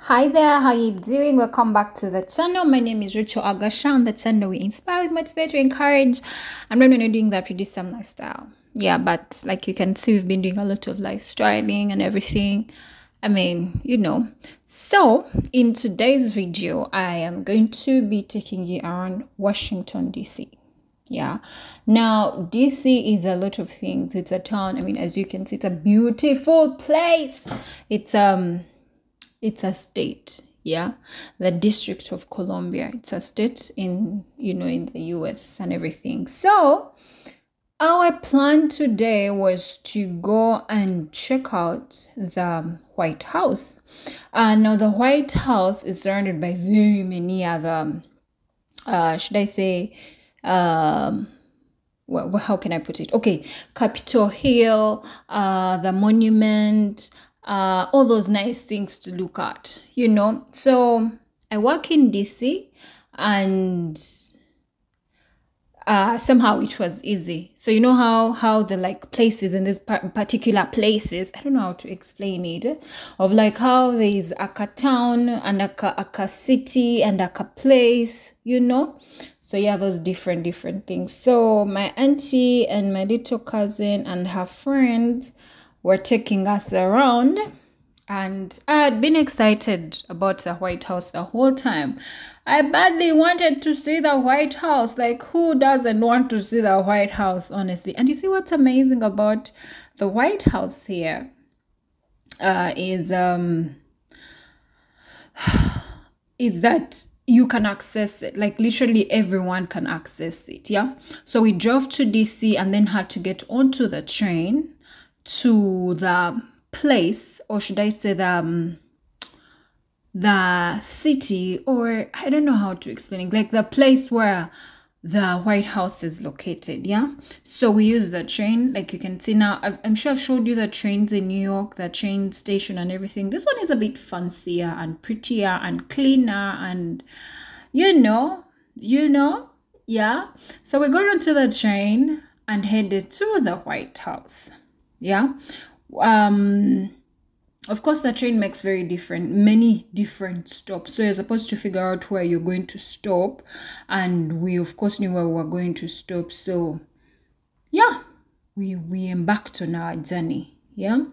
Hi there, how you doing? Welcome back to the channel. My name is Rachel Agasha. On the channel we inspire, we motivate, we encourage, and when we're not doing that, we do some lifestyle. Yeah, but like you can see, we've been doing a lot of lifestyling and everything. So in today's video, I am going to be taking you around Washington, D.C. Yeah, now DC is a lot of things. It's a town. I mean, as you can see, it's a beautiful place. It's a state. Yeah, the District of Columbia. It's a state in in the US and everything. So our plan today was to go and check out the White House. Now the White House is surrounded by very many other should I say well, how can I put it? Okay, Capitol Hill, the monument, all those nice things to look at, So I work in DC, and somehow it was easy. So you know how the like places in this particular places, I don't know how to explain it, of like how there is a town and a city and a place, So yeah, those different things. So my auntie and my little cousin and her friends were taking us around, and I had been excited about the White House the whole time. I badly wanted to see the White House. Like, who doesn't want to see the White House, honestly? And you see what's amazing about the White House here is that you can access it. Like, literally everyone can access it. Yeah, so we drove to DC and then had to get onto the train to the place, or should I say the city, or I don't know how to explain it, like the place where the White House is located. Yeah, so we use the train. Like you can see now, I'm sure I've showed you the trains in New York, the train station and everything. This one is a bit fancier and prettier and cleaner, and yeah. So we got onto the train and headed to the White House. Yeah, of course the train makes many different stops, so you're supposed to figure out where you're going to stop, and we of course knew where we were going to stop. So yeah, we embarked on our journey. Yeah,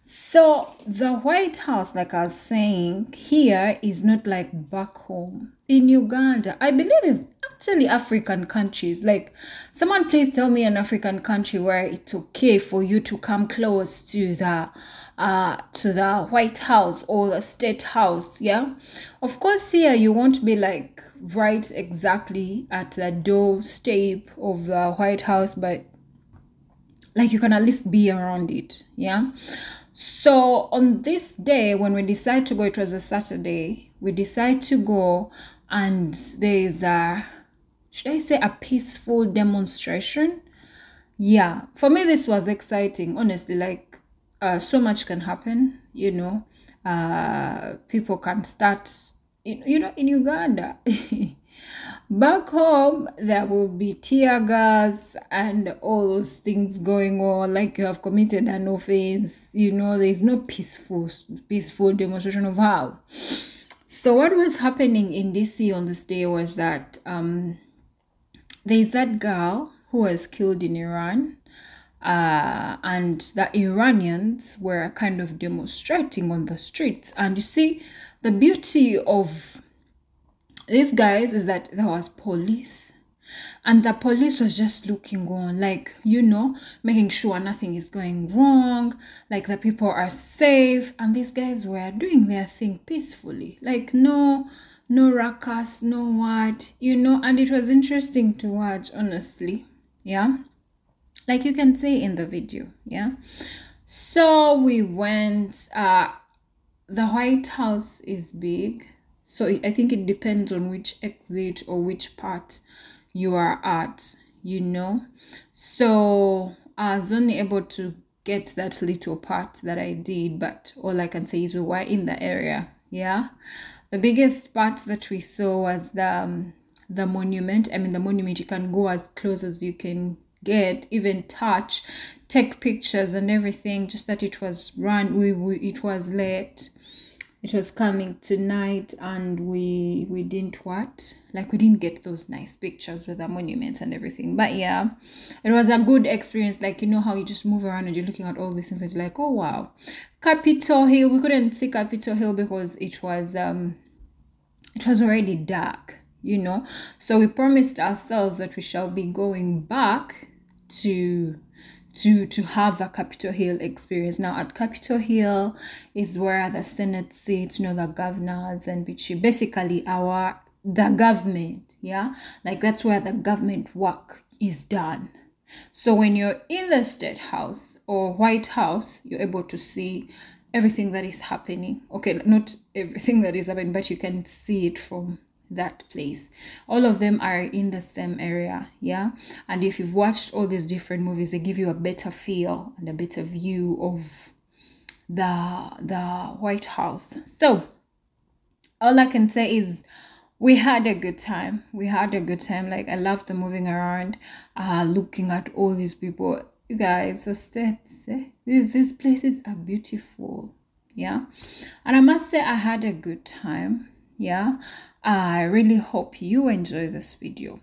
so the White House, like I was saying, here is not like back home in Uganda. I believe actually African countries, like, someone please tell me an African country where it's okay for you to come close to the White House or the State House. Yeah, of course here you won't be like right exactly at the doorstep of the White House, but like you can at least be around it. Yeah, so on this day when we decide to go, it was a Saturday, we decide to go, and there is should I say a peaceful demonstration. Yeah, for me this was exciting, honestly. Like, so much can happen, people can start, in Uganda. Back home there will be tear gas and all those things going on, like you have committed an offense. There is no peaceful demonstration of how. So what was happening in DC on this day was that there's that girl who was killed in Iran, and the Iranians were kind of demonstrating on the streets. And you see, the beauty of these guys is that there was police, and the police was just looking on, like, making sure nothing is going wrong, like the people are safe, and these guys were doing their thing peacefully, like no ruckus, no what, and it was interesting to watch, honestly. Yeah, like you can see in the video. Yeah, so we went. The White House is big, so I think it depends on which exit or which part you are at, so I was only able to get that little part that I did, but all I can say is we were in the area. Yeah, the biggest part that we saw was the monument. I mean, the monument, you can go as close as you can get, even touch, take pictures and everything, just that it was it was late. it was coming tonight, and we didn't what, like, we didn't get those nice pictures with the monuments and everything. But yeah, it was a good experience. Like, you know how you just move around and you're looking at all these things and you're like, oh wow. Capitol Hill, we couldn't see Capitol Hill because it was already dark, you know. So we promised ourselves that we shall be going back to have the Capitol Hill experience. Now at Capitol Hill is where the Senate sits, you know, the governors and basically the government, yeah, like that's where the government work is done. So when you're in the State House or White House, you're able to see everything that is happening. Okay, not everything that is happening, but you can see it from that place. All of them are in the same area, yeah. And if you've watched all these different movies, they give you a better feel and a better view of the White House. So all I can say is we had a good time. Like, I loved the moving around, looking at all these people. You guys, the states, these places are beautiful, yeah. And I must say I had a good time, yeah. I really hope you enjoy this video.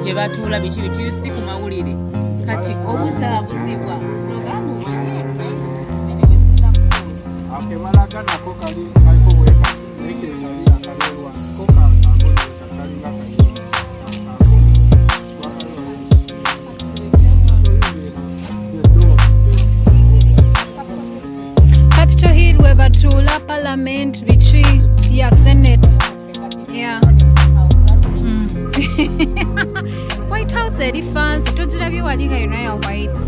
gye batuula biki bituusi ku mawulire kati obuzaabuzibwa programu akebalaganako kali kaliko bweka nekekali akalelwa koka akoze kasalinga Capitol Hill we batuula parliament biki ya senate yeah White House eri fancy togirabye walinga yonna ya white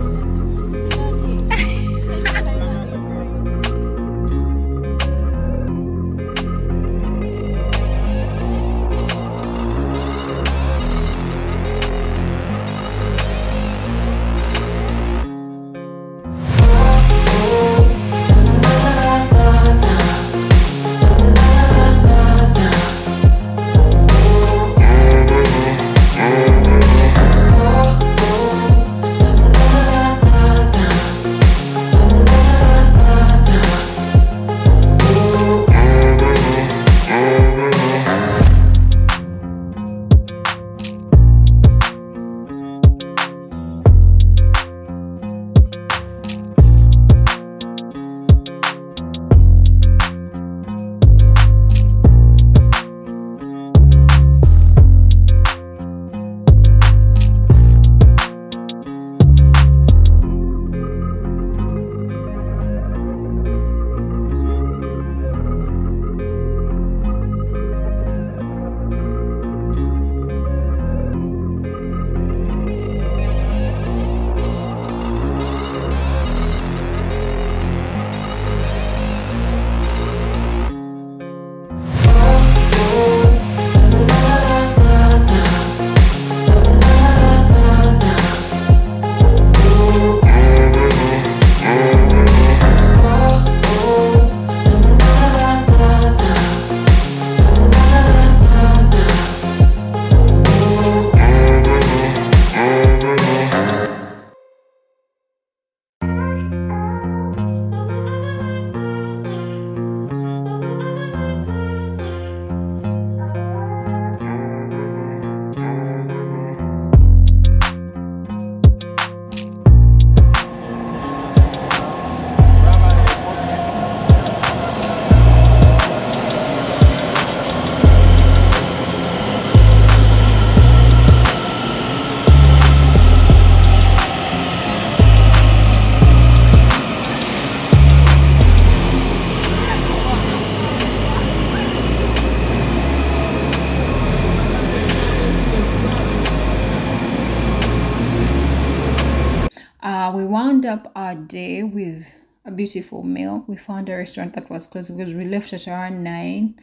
up our day with a beautiful meal. We found a restaurant that was closed because we left at around 9.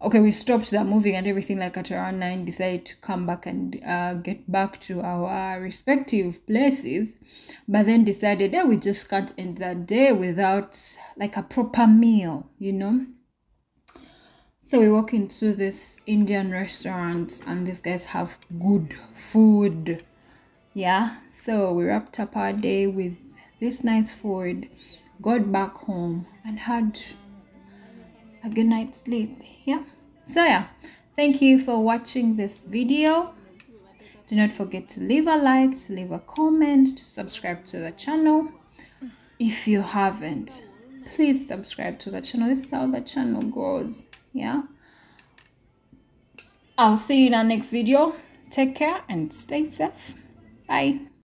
Okay, we stopped the moving and everything like at around 9, decided to come back and get back to our respective places, but then decided that we just can't end that day without like a proper meal, you know. So we walk into this Indian restaurant and these guys have good food. Yeah, so we wrapped up our day with this nice food, got back home and had a good night's sleep. Yeah, so yeah, thank you for watching this video. Do not forget to leave a like, to leave a comment, to subscribe to the channel. If you haven't, please subscribe to the channel. This is how the channel grows. Yeah, I'll see you in our next video. Take care and stay safe. Bye.